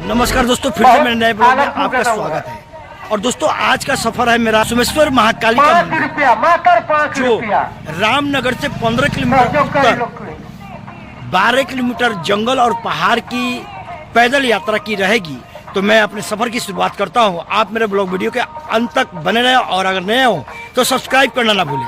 नमस्कार दोस्तों, फिर से मेरे नए ब्लॉग में आपका स्वागत है। और दोस्तों, आज का सफर है मेरा सोमेश्वर महाकाली का मंदिर, जो रामनगर से 15 किलोमीटर उत्तर 12 किलोमीटर जंगल और पहाड़ की पैदल यात्रा की रहेगी। तो मैं अपने सफर की शुरुआत करता हूं। आप मेरे ब्लॉग वीडियो के अंत तक बने रहे, और अगर नए हो तो सब्सक्राइब करना ना भूलें।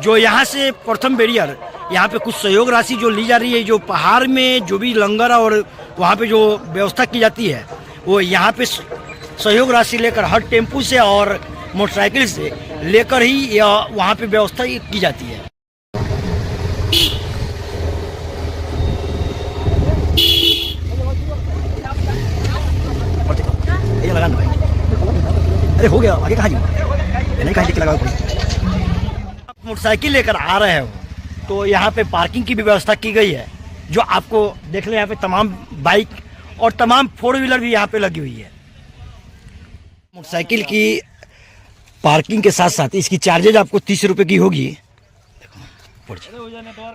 जो यहाँ से प्रथम बैरियर, यहाँ पे कुछ सहयोग राशि जो ली जा रही है, जो पहाड़ में जो भी लंगर और वहाँ पे जो व्यवस्था की जाती है, वो यहाँ पे सहयोग राशि लेकर हर टेम्पू से और मोटरसाइकिल से लेकर ही वहाँ पे व्यवस्था की जाती है। ये लगा भाई, अरे हो गया, आगे कहाँ जाऊँ, नहीं कहीं लगा। मोटरसाइकिल लेकर आ रहे हो तो यहाँ पे पार्किंग की भी व्यवस्था की गई है, जो आपको देख ले। यहाँ पे तमाम बाइक और तमाम 4 व्हीलर भी यहाँ पे लगी हुई है। मोटरसाइकिल की पार्किंग के साथ साथ इसकी चार्जेज आपको 30 रुपये की होगी।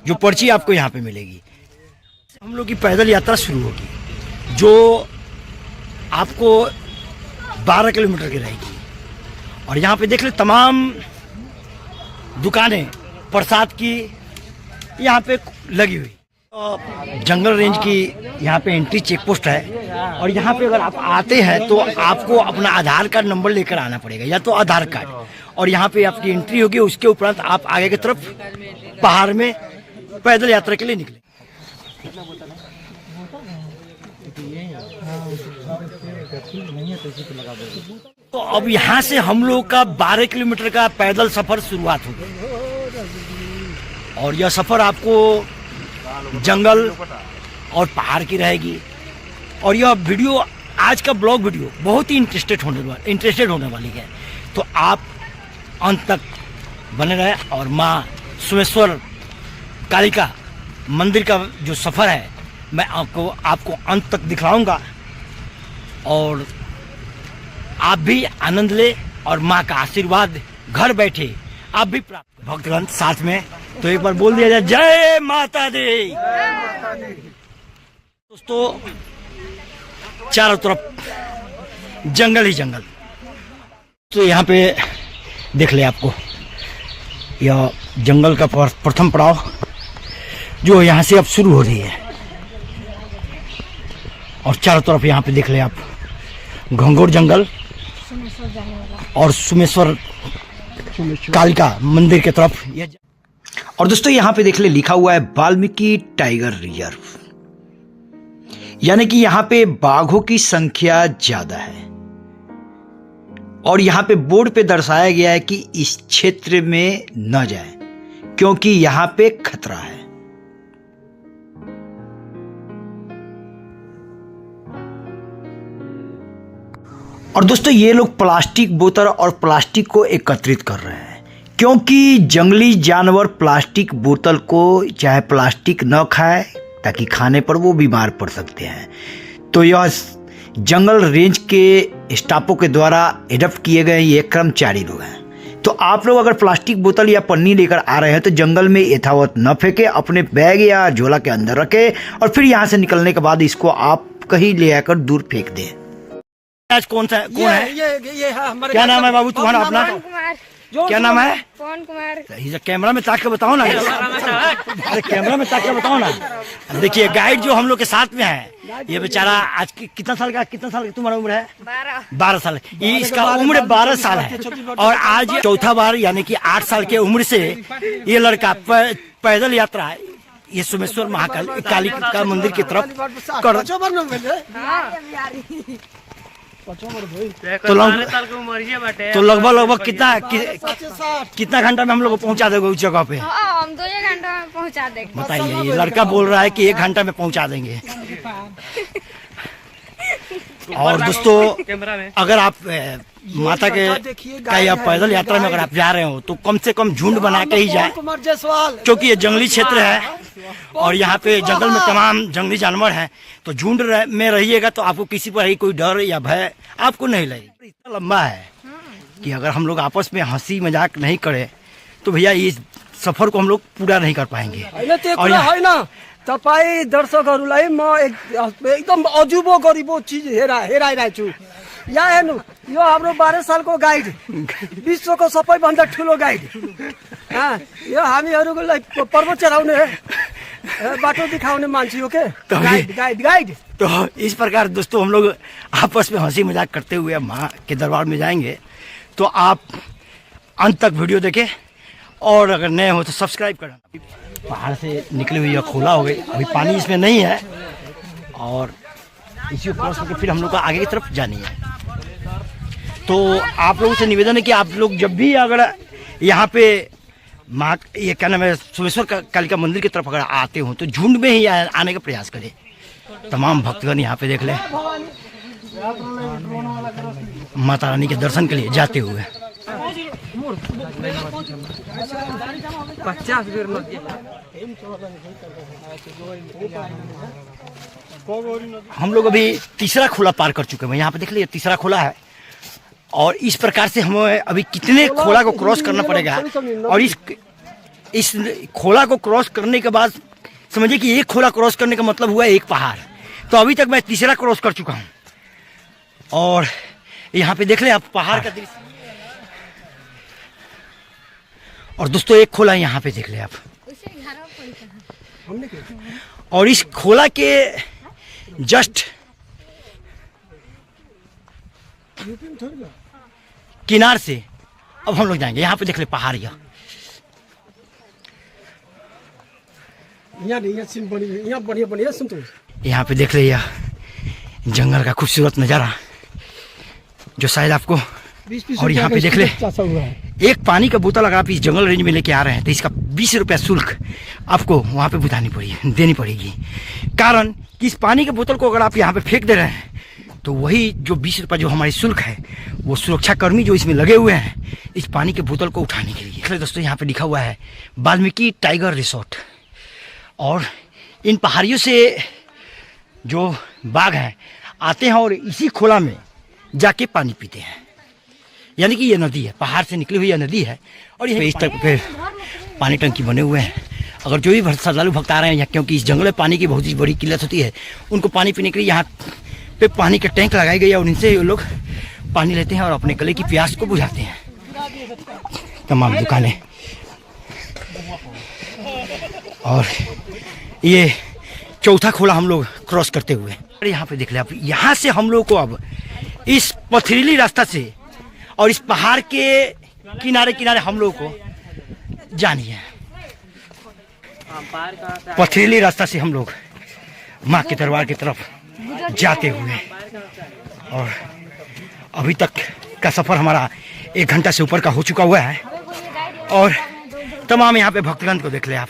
जो पर्ची आपको यहाँ पे मिलेगी। हम लोग की पैदल यात्रा शुरू होगी, जो आपको 12 किलोमीटर की रहेगी। और यहाँ पे देख ले तमाम दुकानें प्रसाद की यहाँ पे लगी हुई। जंगल रेंज की यहाँ पे एंट्री चेक पोस्ट है, और यहाँ पे अगर आप आते हैं तो आपको अपना आधार कार्ड नंबर लेकर आना पड़ेगा, या तो आधार कार्ड, और यहाँ पे आपकी एंट्री होगी। उसके उपरांत आप आगे की तरफ पहाड़ में पैदल यात्रा के लिए निकले। तो अब यहाँ से हम लोग का 12 किलोमीटर का पैदल सफर शुरुआत होगी, और यह सफर आपको जंगल और पहाड़ की रहेगी। और यह वीडियो, आज का ब्लॉग वीडियो बहुत ही इंटरेस्टेड होने वाली है। तो आप अंत तक बने रहे, और माँ सोमेश्वर कालिका मंदिर का जो सफर है मैं आपको अंत तक दिखलाऊंगा, और आप भी आनंद ले और माँ का आशीर्वाद घर बैठे आप भी प्राप्त। भक्तगण साथ में तो एक बार बोल दिया जाए, जय माता दी। दोस्तों, चारों तरफ जंगल ही जंगल। तो यहाँ पे देख ले, आपको यह जंगल का प्रथम पड़ाव जो यहाँ से अब शुरू हो रही है। और चारों तरफ यहाँ पे देख ले आप, घंघोर जंगल और सोमेश्वर कालिका मंदिर की तरफ। और दोस्तों, यहाँ पे देख ले लिखा हुआ है वाल्मीकि टाइगर रिजर्व, यानी कि यहाँ पे बाघों की संख्या ज्यादा है। और यहाँ पे बोर्ड पे दर्शाया गया है कि इस क्षेत्र में न जाएं, क्योंकि यहाँ पे खतरा है। और दोस्तों, ये लोग प्लास्टिक बोतल और प्लास्टिक को एकत्रित कर रहे हैं, क्योंकि जंगली जानवर प्लास्टिक बोतल को चाहे प्लास्टिक न खाए, ताकि खाने पर वो बीमार पड़ सकते हैं। तो यह जंगल रेंज के स्टाफों के द्वारा एडप्ट किए गए ये कर्मचारी लोग हैं। तो आप लोग अगर प्लास्टिक बोतल या पन्नी लेकर आ रहे हैं तो जंगल में यथावत न फेंके, अपने बैग या झोला के अंदर रखें, और फिर यहाँ से निकलने के बाद इसको आप कहीं ले आकर दूर फेंक दें। आज कौन है? ये क्या नाम है बाबू तुम्हारा? अपना क्या नाम है? पवन कुमार। कैमरा में ताक के बताओ ना। अरे कैमरा में ताक के बताओ ना। देखिए, गाइड जो हम लोग के साथ में है, ये बेचारा आज कितना साल का तुम्हारा उम्र है? 12 साल। इसका उम्र 12 साल है, और आज चौथा बार यानी कि 8 साल के उम्र से ये लड़का पैदल यात्रा ये सोमेश्वर महाकाली का मंदिर की तरफ कर। तो लगभग कितना घंटा में हम लोग को पहुंचा देंगे उस जगह पे? हम 2 घंटा में पहुंचा देंगे। बताइए, ये लड़का बोल रहा है कि 1 घंटा में पहुंचा देंगे। और दोस्तों अगर आप माता के का या पैदल यात्रा में अगर आप जा रहे हो तो कम से कम झुंड बना के ही जाए, क्योंकि ये जंगली क्षेत्र है और यहाँ पे जंगल में तमाम जंगली जानवर हैं। तो झुंड में रहिएगा तो आपको किसी पर ही कोई डर या भय आपको नहीं लगेगा। इतना लंबा है कि अगर हम लोग आपस में हंसी मजाक नहीं करें तो भैया इस सफर को हम लोग पूरा नहीं कर पाएंगे। और तपाई दर्शकहरूलाई म एकदम अजुबो गरिबो चिज हेराइरहेको छु। यहाँ हेर्नु, यो हाम्रो 12 सालको गाइड, विश्वको सबैभन्दा ठुलो गाइड। यो हामीहरूलाई पर्वत चढाउने बाटो दिखाउने मान्छे हो के, गाइड गाइड गाइड। तो इस प्रकार दोस्तों हम लोग आपस में हंसी मजाक करते हुए माँ के दरबार में जाएंगे। तो आप अंत तक वीडियो देखें और अगर नए हो तो सब्सक्राइब करना। पहाड़ से निकली हुई खोला हो गई, अभी पानी इसमें नहीं है और इसी को क्रॉस करके फिर हम लोग को आगे की तरफ जानी है। तो आप लोगों से निवेदन है कि आप लोग जब भी अगर यहाँ पे माँ ये क्या नाम है सोमेश्वर कालिका मंदिर की तरफ अगर आते हो तो झुंड में ही आने का प्रयास करें। तमाम भक्तगण यहाँ पे देख ले माता रानी के दर्शन के लिए जाते हुए। हम लोग अभी तीसरा खोला पार कर चुके हैं। यहाँ पे देख लीजिए तीसरा खोला है और इस प्रकार से हमें अभी कितने खोला को क्रॉस करना पड़ेगा। और इस खोला को क्रॉस करने के बाद समझिए कि एक खोला क्रॉस करने का मतलब हुआ एक पहाड़। तो अभी तक मैं तीसरा क्रॉस कर चुका हूँ और यहाँ पे देख ले आप पहाड़ का दृश्य। और दोस्तों एक खोला यहाँ पे देख ले आप, और इस खोला के जस्ट किनार से अब हम लोग जाएंगे। यहाँ पे देख ले पहाड़, यहाँ पे देख ले यह जंगल का खूबसूरत नज़ारा जो शायद आपको। और यहाँ पे देख ले एक पानी का बोतल अगर आप इस जंगल रेंज में लेके आ रहे हैं तो इसका 20 रुपया शुल्क आपको वहाँ पे देनी पड़ेगी। कारण कि इस पानी के बोतल को अगर आप यहाँ पे फेंक दे रहे हैं तो वही जो 20 रुपया जो हमारी शुल्क है वो सुरक्षा कर्मी जो इसमें लगे हुए हैं इस पानी के बोतल को उठाने के लिए। दोस्तों यहाँ पे लिखा हुआ है वाल्मीकि टाइगर रिसोर्ट। और इन पहाड़ियों से जो बाघ हैं आते हैं और इसी खोला में जाके पानी पीते हैं। यानी कि ये नदी है, पहाड़ से निकली हुई यह नदी है और ये इस तरह पे पानी टंकी बने हुए हैं। अगर जो भी श्रद्धालु भक्त आ रहे हैं यहाँ, क्योंकि इस जंगल में पानी की बहुत ही बड़ी किल्लत होती है, उनको पानी पीने के लिए यहाँ पे पानी का टैंक लगाई गई है और इनसे लोग पानी लेते हैं और अपने गले की प्यास को बुझाते हैं। तमाम दुकानें और ये चौथा खोला हम लोग क्रॉस करते हुए यहाँ पे देख ले आप। यहाँ से हम लोग को अब इस पथरीली रास्ता से और इस पहाड़ के किनारे किनारे हम लोग को जानी है। पथरीली रास्ता से हम लोग माँ के दरबार की तरफ जाते हुए, और अभी तक का सफ़र हमारा 1 घंटा से ऊपर का हो चुका हुआ है। और तमाम यहाँ पे भक्तगण को देख ले आप।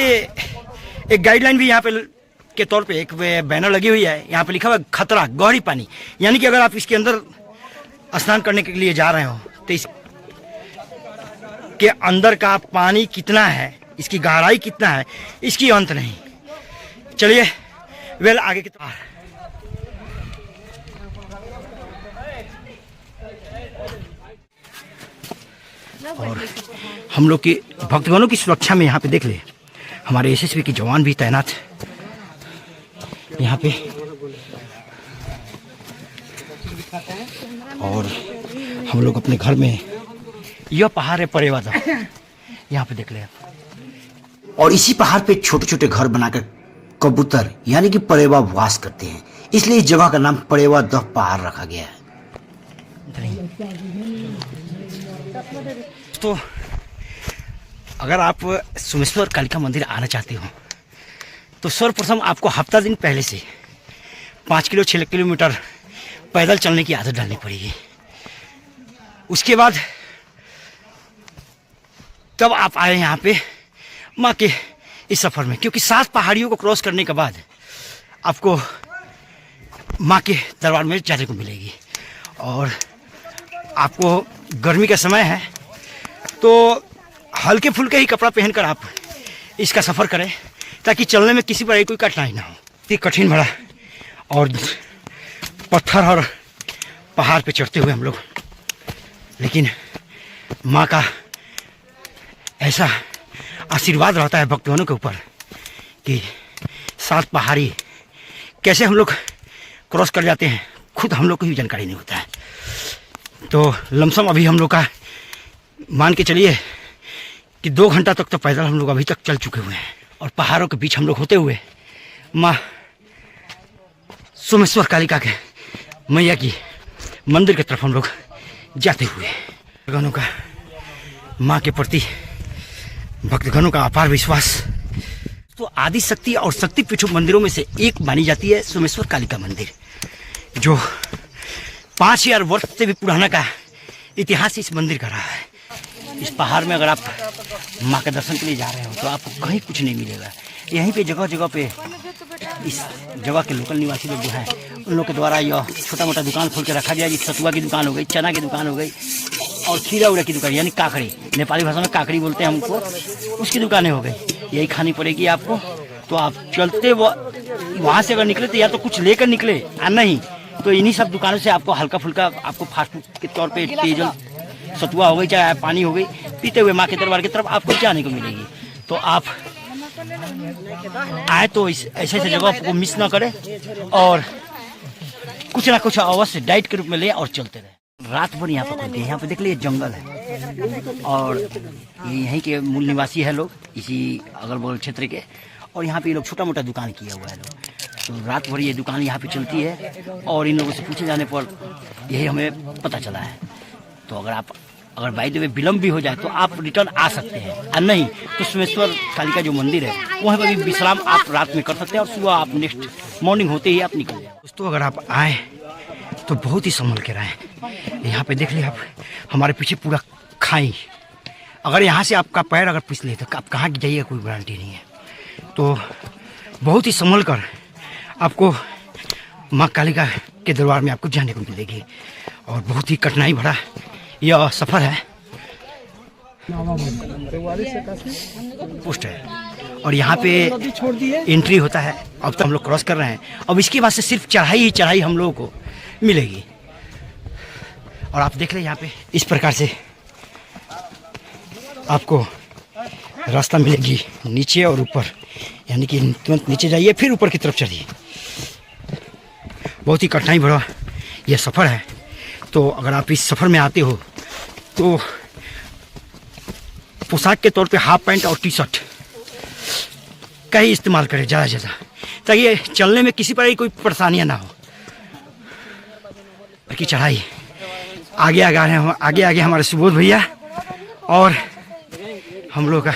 एक गाइडलाइन भी यहाँ पे के तौर पे एक बैनर लगी हुई है, यहाँ पे लिखा हुआ है खतरा गहरी पानी। यानी कि अगर आप इसके अंदर स्नान करने के लिए जा रहे हो तो इस के अंदर का पानी कितना है, इसकी गहराई कितना है, इसकी अंत नहीं। चलिए वेल आगे की तरफ। और हम लोग की भक्तगणों की सुरक्षा में यहाँ पे देख ले हमारे एसएसबी के जवान भी तैनात यहाँ पे। और हम लोग अपने घर में, यह पहाड़ है परेवा दह, यहाँ पे देख ले आप। और इसी पहाड़ पे छोटे छोटे घर बनाकर कबूतर यानी कि परेवा वास करते हैं, इसलिए इस जगह का नाम परेवा दह पहाड़ रखा गया है। तो अगर आप सोमेश्वर कालिका मंदिर आना चाहते हो तो सर्वप्रथम आपको हफ्ता दिन पहले से 5 किलो 6 किलोमीटर पैदल चलने की आदत डालनी पड़ेगी। उसके बाद तब आप आए यहाँ पे माँ के इस सफ़र में, क्योंकि 7 पहाड़ियों को क्रॉस करने के बाद आपको माँ के दरबार में जाने को मिलेगी। और आपको गर्मी का समय है तो हल्के फुल्के ही कपड़ा पहनकर आप इसका सफ़र करें ताकि चलने में किसी प्रकार की कोई कठिनाई ना हो। इतनी कठिन भरा और पत्थर और पहाड़ पे चढ़ते हुए हम लोग, लेकिन माँ का ऐसा आशीर्वाद रहता है भक्तों के ऊपर कि 7 पहाड़ी कैसे हम लोग क्रॉस कर जाते हैं खुद हम लोग को भी जानकारी नहीं होता है। तो लमसम अभी हम लोग का मान के चलिए कि 2 घंटा तक तो पैदल हम लोग अभी तक चल चुके हुए हैं। और पहाड़ों के बीच हम लोग होते हुए माँ सोमेश्वर कालिका के मैया की मंदिर की तरफ हम लोग जाते हुए, भक्तगणों का माँ के प्रति भक्तगणों का अपार विश्वास। तो आदि शक्ति और शक्तिपीठों मंदिरों में से एक मानी जाती है सोमेश्वर कालिका मंदिर, जो 5000 वर्ष से भी पुराना का इतिहास इस मंदिर का रहा है। इस पहाड़ में अगर आप माँ के दर्शन के लिए जा रहे हो तो आपको कहीं कुछ नहीं मिलेगा। यहीं पे जगह जगह पे इस जगह के लोकल निवासी लोग जो हैं उन लोग के द्वारा यह छोटा मोटा दुकान खोल के रखा गया। जिस सतुआ की दुकान हो गई, चना की दुकान हो गई और खीरा उड़ा की दुकान, यानी काकड़ी, नेपाली भाषा में काकड़ी बोलते हैं हमको, उसकी दुकानें हो गई। यही खानी पड़ेगी आपको। तो आप चलते वहाँ से अगर निकले तो या तो कुछ लेकर निकले और नहीं तो इन्हीं सब दुकानों से आपको हल्का फुल्का आपको फास्ट फूड के तौर पे पेयजल, सतुआ हो गई चाहे पानी हो गई, पीते हुए माँ के दरबार की तरफ आपको जाने को मिलेगी। तो आप आए तो ऐसे ऐसे जगह को मिस ना करें और कुछ ना कुछ अवश्य डाइट के रूप में ले और चलते रहे। रात भर यहाँ पर खुलते हैं। यहाँ पे देख लीजिए जंगल है और यहीं के मूल निवासी है लोग, इसी अगल बगल क्षेत्र के। और यहाँ पे लोग छोटा मोटा दुकान किया हुआ है लोग। तो रात भर ये दुकान यहाँ पे चलती है और इन लोगों से पूछे जाने पर यही हमें पता चला है। तो अगर बाई द वे विलम्ब भी हो जाए तो आप रिटर्न आ सकते हैं, और नहीं तो सोमेश्वर कालिका जो मंदिर है वहाँ पर भी विश्राम आप रात में कर सकते हैं और सुबह आप नेक्स्ट मॉर्निंग होते ही आप निकल जाए। दोस्तों अगर आप आए तो बहुत ही संभल के रहें। यहाँ पे देख लिया आप, हमारे पीछे पूरा खाई। अगर यहाँ से आपका पैर अगर फिसले तो आप कहाँ जाइएगा कोई गारंटी नहीं है। तो बहुत ही संभल कर आपको माँ कालिका के दरबार में आपको जाने को मिलेगी। और बहुत ही कठिनाई भरा यह सफ़र है। पोस्ट है और यहाँ पे एंट्री होता है। अब तो हम लोग क्रॉस कर रहे हैं। अब इसके बाद से सिर्फ चढ़ाई ही चढ़ाई हम लोगों को मिलेगी। और आप देख रहे हैं यहाँ पे इस प्रकार से आपको रास्ता मिलेगी नीचे और ऊपर, यानी कि तुरंत नीचे जाइए फिर ऊपर की तरफ चढ़िए। बहुत ही कठिनाई भरा यह सफ़र है। तो अगर आप इस सफ़र में आते हो तो पोशाक के तौर पे हाफ पैंट और टी शर्ट का ही इस्तेमाल करें ज़्यादा से ज़्यादा, ताकि चलने में किसी प्रकार की कोई परेशानियां ना हो। की चढ़ाई आगे आगे आ रहे हैं, आगे आगे हमारे सुबोध भैया और हम लोग का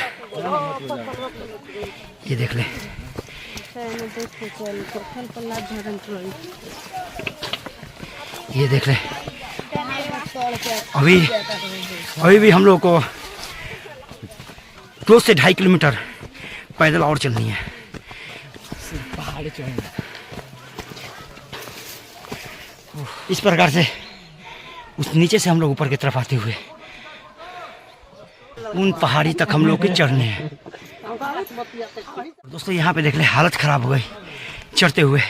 ये देख लें। ये देख लें अभी भी हम लोग को 2 से 2.5 किलोमीटर पैदल और चलनी है। इस प्रकार से उस नीचे से हम लोग ऊपर की तरफ आते हुए उन पहाड़ी तक हम लोग के चढ़ने हैं। दोस्तों यहाँ पे देख ले हालत ख़राब हो गई चढ़ते हुए,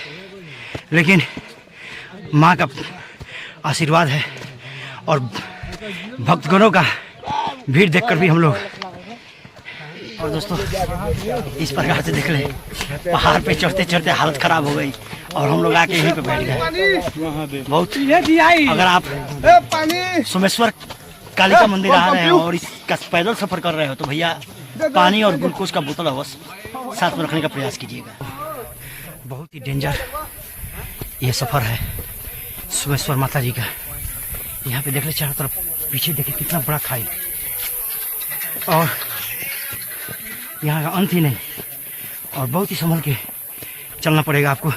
लेकिन माँ का आशीर्वाद है और भक्तगणों का भीड़ देखकर भी हम लोग। और दोस्तों इस प्रकार से देख ले पहाड़ पे चढ़ते चढ़ते हालत ख़राब हो गई और हम लोग आके यहीं पे बैठ गए। बहुत अगर आप सोमेश्वर कालिका मंदिर आ रहे हैं और इसका पैदल सफ़र कर रहे हो तो भैया पानी और ग्लूकोज का बोतल अवश्य साथ में रखने का प्रयास कीजिएगा। बहुत ही डेंजर ये सफ़र है सोमेश्वर माता जी का। यहाँ पे देख ले चारों तरफ, पीछे देखे कितना बड़ा खाई और यहाँ का अंत ही नहीं और बहुत ही संभल के चलना पड़ेगा आपको।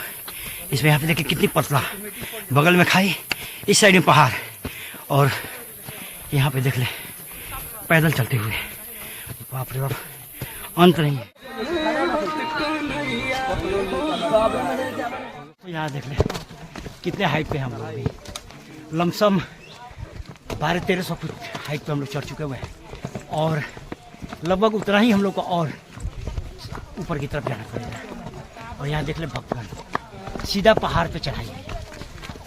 इसमें यहाँ पे देखिए कितनी पतला, बगल में खाई, इस साइड में पहाड़ और यहाँ पे देख ले पैदल चलते हुए, बाप रे बाप अंत नहीं है। यहाँ देख ले कितने हाइट पे हम लोग भी लमसम 1200-1300 फुट हाइट पे हम लोग चढ़ चुके हुए हैं और लगभग उतना ही हम लोग को और ऊपर की तरफ जाना पड़ेगा। और यहाँ देख ले भक्तगण सीधा पहाड़ पे चढ़ाई है,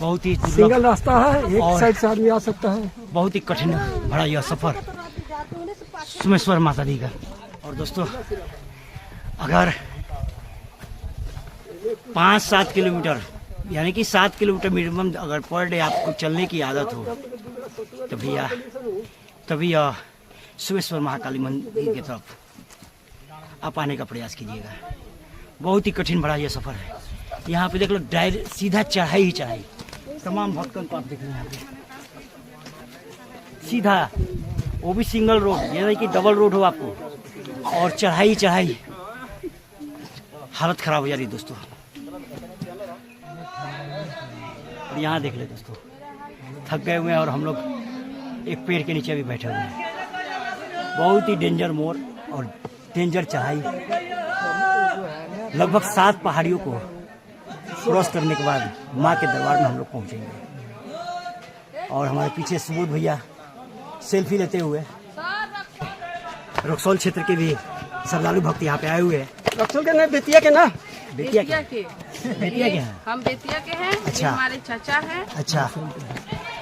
बहुत ही सिंगल रास्ता है, एक और साइड से आदमी आ सकता है। बहुत ही कठिन भरा यह सफर सुमेश्वर माता दी का। और दोस्तों अगर 5-7 किलोमीटर यानी कि 7 किलोमीटर मिनिमम अगर पर डे आपको चलने की आदत हो तभी सुमेश्वर महाकाली मंदिर की तरफ आप आने का प्रयास कीजिएगा। बहुत ही कठिन भरा यह सफर है। यहाँ पे देख लो डायरेक्ट सीधा चढ़ाई ही चढ़ाई, तमाम भक्तों को आप देख रहे हैं यहाँ पे सीधा, वो भी सिंगल रोड, ये नहीं कि डबल रोड हो आपको, और चढ़ाई चढ़ाई, हालत खराब हो जा रही है दोस्तों। और यहाँ देख ले दोस्तों थक गए हुए हैं और हम लोग एक पेड़ के नीचे भी बैठे हुए हैं। बहुत ही डेंजर मोड़ और डेंजर चढ़ाई, लगभग 7 पहाड़ियों को क्रॉस करने के बाद माँ के दरबार में हम लोग पहुँचेंगे। और हमारे पीछे सुबोध भैया सेल्फी लेते हुए, रक्सौल क्षेत्र के भी श्रद्धालु भक्त यहाँ पे आए हुए हैं। रक्सौल के नहीं, बेतिया के ना, बेतिया बेतिया के के बेतिया के हैं। हम बेतिया के हैं। अच्छा। ये हमारे चाचा हैं। अच्छा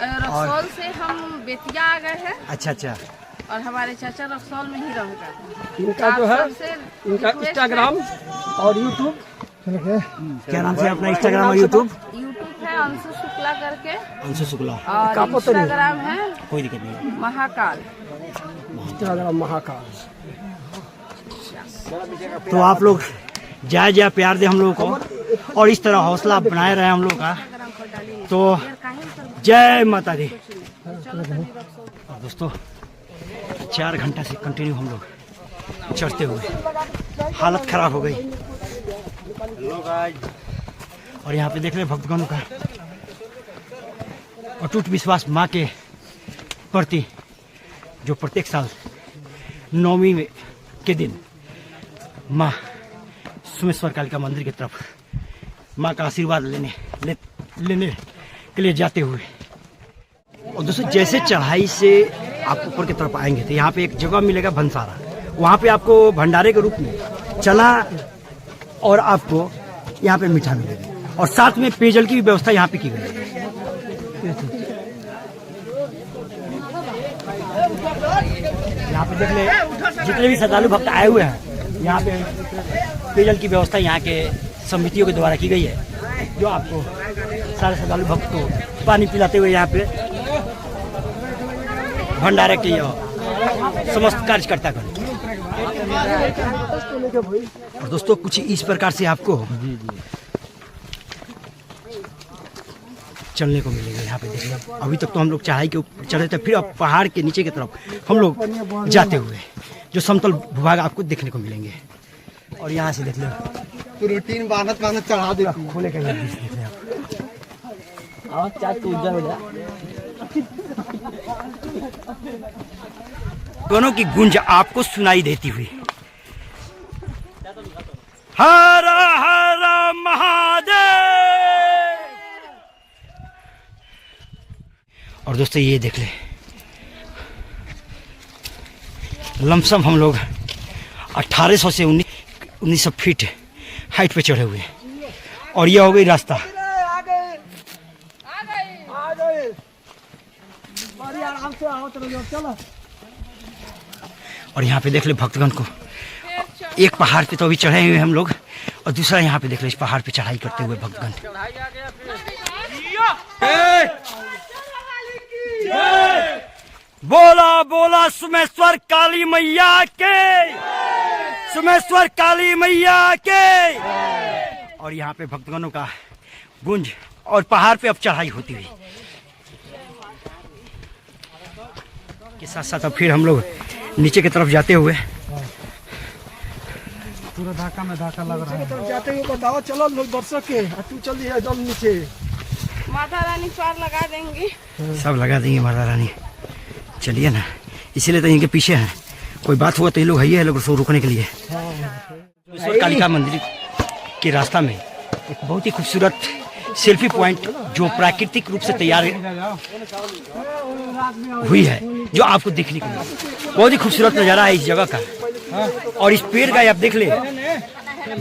रक्सौल से हम बेतिया आ गए हैं अच्छा अच्छा। और हमारे चाचा रक्सौल में ही रहेगा। इनका जो है, सबसे इनका request इंस्टाग्राम और यूट्यूब क्या नाम से अपना इंस्टाग्राम और यूट्यूब? यूट्यूब है अंशु शुक्ला करके, अंशु शुक्ला। और कापो तो नहीं। इंस्टाग्राम है कोई दिक्कत नहीं। महाकाल। इंस्टाग्राम महाकाल। तो आप लोग जाए प्यार दे हम लोगों को और इस तरह हौसला बनाए रहे हम लोग का। तो जय माता दी। और दोस्तों 4 घंटा से कंटिन्यू हम लोग चढ़ते हुए हालत खराब हो गई। और यहाँ पे देख रहे भक्तगणों का अटूट विश्वास माँ के प्रति, जो प्रत्येक साल नवमी में के दिन माँ सुमेश्वर कालिका मंदिर की तरफ माँ का आशीर्वाद लेने के लिए जाते हुए। और दोस्तों जैसे चढ़ाई से आप ऊपर की तरफ आएंगे तो यहाँ पे एक जगह मिलेगा भंसारा, वहाँ पे आपको भंडारे के रूप में चना और आपको यहाँ पे मीठा मिलेगा और साथ में पेयजल की भी व्यवस्था यहाँ पे की गई है। यहाँ पे देख ले जितने भी श्रद्धालु भक्त आए हुए हैं, यहाँ पे पेयजल की व्यवस्था यहाँ के समितियों के द्वारा की गई है, जो आपको सारे श्रद्धालु भक्त को पानी पिलाते हुए यहाँ पे भंडारे की समस्त कार्य करता करें। और दोस्तों कुछ इस प्रकार से आपको चलने को मिलेगा। यहाँ पे देखिए अभी तक तो हम लोग चढ़ाई के ऊपर चढ़े थे, फिर अब पहाड़ के नीचे की तरफ हम लोग जाते हुए जो समतल भूभाग आपको देखने को मिलेंगे। और यहाँ से देख लो तो रूटीन बांधत चढ़ा दे खोले के देख रहे आप चार तो उज्जर हो जा। दोनों की गूंज आपको सुनाई देती हुई। हर हर महादेव। और दोस्तों ये देख ले लमसम हम लोग 1800 से 1900 फीट हाइट पे चढ़े हुए हैं। और यह हो गई रास्ता। और यहाँ पे देख ले भक्तगण को, एक पहाड़ पे तो अभी चढ़े हुए हम लोग और दूसरा यहाँ पे देख ले इस पहाड़ पे चढ़ाई करते हुए भक्तगण। बोला बोला सुमेश्वर काली मैया के, सुमेश्वर काली मैया के। और यहाँ पे भक्तगणों का गूंज और पहाड़ पे अब चढ़ाई होती हुई के साथ साथ अब फिर हम लोग नीचे की तरफ जाते हुए पूरा धाका में धाका लग रहा है। जाते हुए बताओ चलो लोग दर्शक के, तू चल दिया एकदम नीचे। माता रानी पार लगा देंगी, सब लगा देंगे माता रानी। चलिए ना, इसीलिए तो इनके पीछे हैं, कोई बात हुआ तो ये लोग है लोग उसको रोकने के लिए। सुमेश्वर कालिका मंदिर के रास्ता में एक बहुत ही खूबसूरत सेल्फी पॉइंट जो प्राकृतिक रूप से तैयार हुई है, जो आपको देखने को मिले। बहुत ही खूबसूरत नज़ारा है इस जगह का। और इस पेड़ का आप देख ले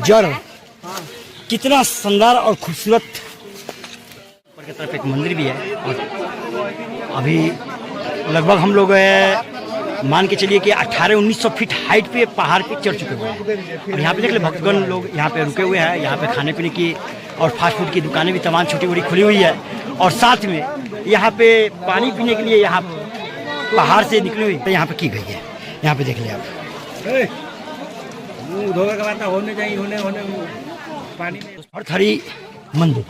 जड़ कितना शानदार और खूबसूरत। ऊपर की तरफ एक मंदिर भी है और अभी लगभग हम लोग मान के चलिए कि 1800-1900 फीट हाइट पे पहाड़ पे चढ़ चुके हुए हैं। और यहाँ पे देख ले भक्तगण लोग यहाँ पे रुके हुए हैं। यहाँ पे खाने पीने की और फास्ट फूड की दुकानें भी तमाम छोटी बड़ी खुली हुई है। और साथ में यहाँ पे पानी पीने के लिए यहाँ पहाड़ से निकली हुई तो यहाँ पे की गई है। यहाँ पे देख ले आप थरी मंदिर,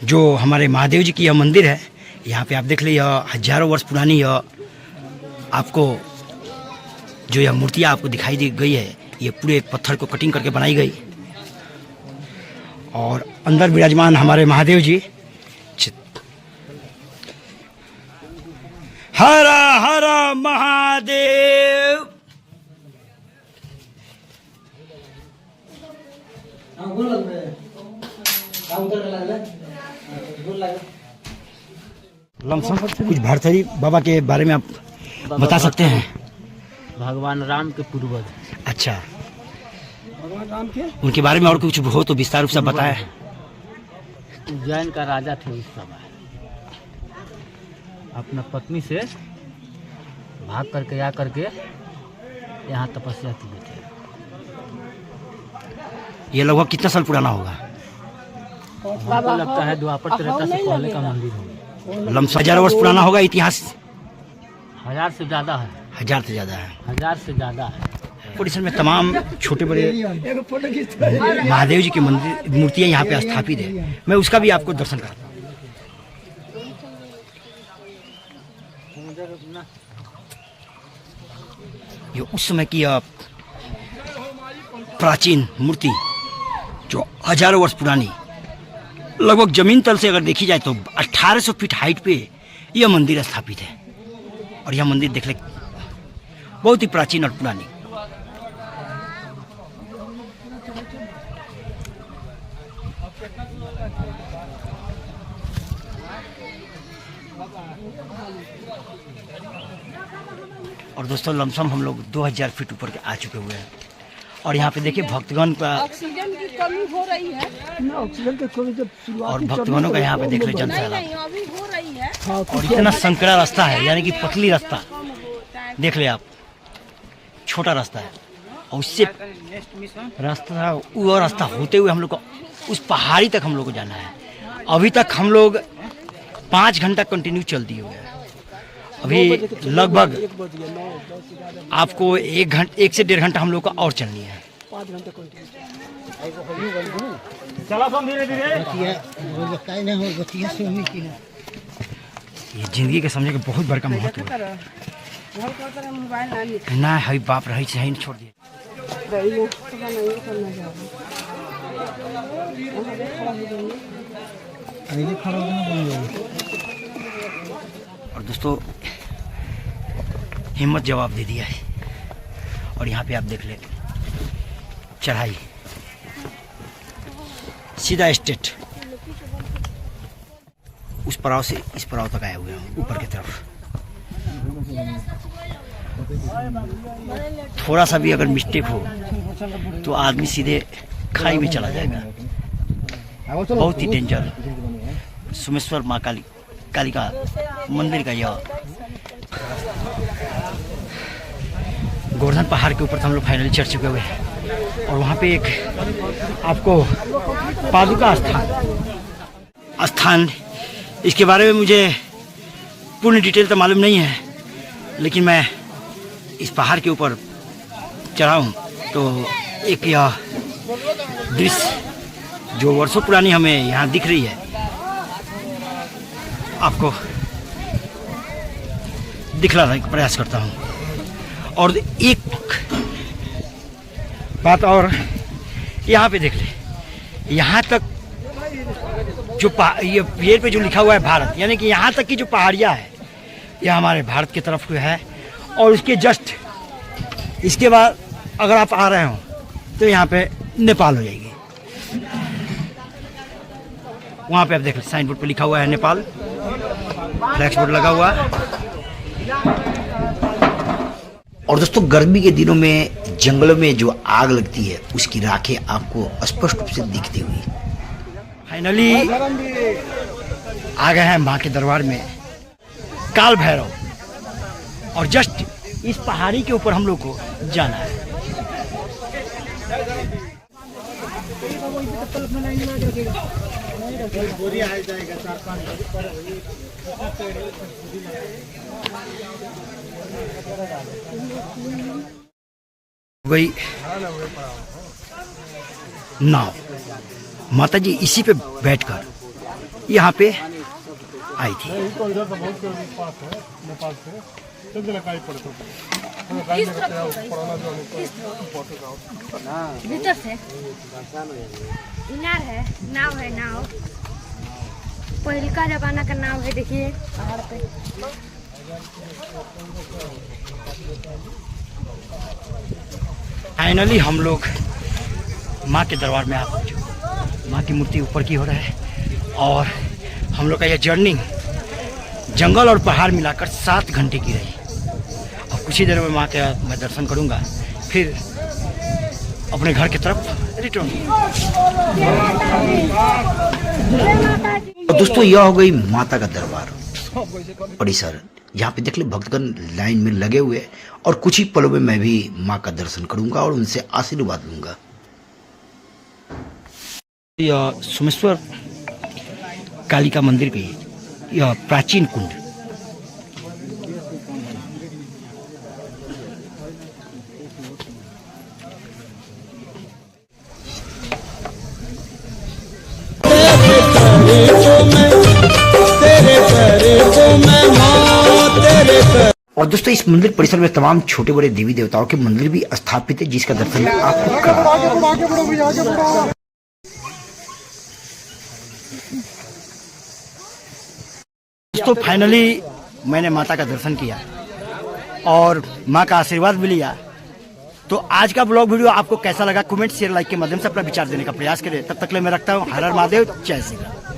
जो हमारे महादेव जी की यह मंदिर है। यहाँ पे आप देख लीजिए हजारों वर्ष पुरानी यह आपको जो यह मूर्तियाँ आपको दिखाई दी गई है, ये पूरे पत्थर को कटिंग करके बनाई गई। और अंदर विराजमान हमारे महादेव जी। हर हर महादेव। लमसम कुछ भरथरी बाबा के बारे में आप बता सकते हैं? भगवान राम के पूर्वज। अच्छा, भगवान राम के उनके बारे में और कुछ हो तो विस्तार रूप से बताएं। उज्जैन का राजा थे उस समय, अपना पत्नी से भाग करके आ करके यहाँ तपस्या किए थे। ये लगभग कितना साल पुराना होगा? हमको लगता है द्वापर त्रेता से पहले का मंदिर होगा। लमसम हजारों वर्ष पुराना होगा इतिहास। 1000 से ज़्यादा है। 1000 से ज़्यादा है। 1000 से ज़्यादा है। परिसर में तमाम छोटे बड़े महादेव जी की मंदिर मूर्तियाँ यहाँ पे स्थापित है। मैं उसका भी आपको दर्शन कराता हूँ। ये उस समय की प्राचीन मूर्ति जो हजारों वर्ष पुरानी, लगभग जमीन तल से अगर देखी जाए तो 1800 फीट हाइट पे यह मंदिर स्थापित है। और यह मंदिर देख ले बहुत ही प्राचीन और पुरानी। और दोस्तों लमसम हम लोग 2000 फीट ऊपर के आ चुके हुए हैं। और यहाँ पे देखिए भक्तगण का ऑक्सीजन की कमी हो रही है ना, ऑक्सीजन की कमी जब शुरुआत और भक्तगणों का यहाँ पे देख ले जनसैलाब। नहीं अभी हो रही है। और इतना संकरा रास्ता है, यानी कि पतली रास्ता देख ले आप, छोटा रास्ता है। और उससे रास्ता वो रास्ता होते हुए हम लोग को उस पहाड़ी तक हम लोग को जाना है। अभी तक हम लोग 5 घंटा कंटिन्यू चल दिए हुए हैं। अभी लगभग आपको 1 से 1.5 घंटा हम लोग को और चलनी है। 5 घंटे ये जिंदगी के समझे के बहुत बड़का महत्व है ना। है बाप रही से नहीं छोड़ दिए। और दोस्तों हिम्मत जवाब दे दिया है। और यहाँ पे आप देख ले चढ़ाई सीधा स्टेट उस पड़ाव से इस पड़ाव तक आए हुए हैं ऊपर की तरफ। थोड़ा सा भी अगर मिस्टेक हो तो आदमी सीधे खाई में चला जाएगा। बहुत ही डेंजर। सोमेश्वर माँ काली का मंदिर का यह गोवर्धन पहाड़ के ऊपर हम लोग फाइनली चढ़ चुके हुए हैं। और वहाँ पे एक आपको पादुका स्थान इसके बारे में मुझे पूर्ण डिटेल तो मालूम नहीं है, लेकिन मैं इस पहाड़ के ऊपर चढ़ा हूँ तो एक यह दृश्य जो वर्षों पुरानी हमें यहाँ दिख रही है आपको दिखलाने का प्रयास करता हूँ। और एक बात और यहाँ पे देख ले, यहाँ तक जो ये पेड़ पे जो लिखा हुआ है भारत, यानी कि यहाँ तक की जो पहाड़ियाँ है यह हमारे भारत की तरफ है। और उसके जस्ट इसके बाद अगर आप आ रहे हो तो यहाँ पे नेपाल हो जाएगी। वहाँ पे आप देख साइन बोर्ड पे लिखा हुआ है नेपाल, फ्लैक्स बोर्ड लगा हुआ है। और दोस्तों गर्मी के दिनों में जंगलों में जो आग लगती है उसकी राखें आपको स्पष्ट रूप से दिखती हुई। फाइनली आ गए हैं माँ के दरबार में, काल भैरव, और जस्ट इस पहाड़ी के ऊपर हम लोग को जाना है। वही नाव, माता जी इसी पे बैठकर यहाँ पे आई थी। भीतर से इनार है, नाव है, नाव पहिलका जमाना का नाव है। देखिए पहाड़ पे फाइनली हम लोग माँ के दरबार में आ पहुँचे। माँ की मूर्ति ऊपर की हो रहा है और हम लोग का यह जर्नी जंगल और पहाड़ मिलाकर 7 घंटे की रही। और कुछ ही देर में माँ के मैं दर्शन करूँगा, फिर अपने घर की तरफ रिटर्न। तो दोस्तों यह हो गई माता का दरबार परिसर। यहाँ पे देख ले भक्तगण लाइन में लगे हुए, और कुछ ही पलों में मैं भी माँ का दर्शन करूंगा और उनसे आशीर्वाद लूंगा। यह सोमेश्वर कालिका मंदिर की यह प्राचीन कुंड, और दोस्तों इस मंदिर परिसर में तमाम छोटे बड़े देवी देवताओं के मंदिर भी स्थापित है, जिसका दर्शन आपको करा। दोस्तों फाइनली मैंने माता का दर्शन किया और माँ का आशीर्वाद भी लिया। तो आज का ब्लॉग वीडियो आपको कैसा लगा, कमेंट शेयर लाइक के माध्यम से अपना विचार देने का प्रयास करें। तब तक ले मैं रखता हूँ। हर हर महादेव, जय श्री राम।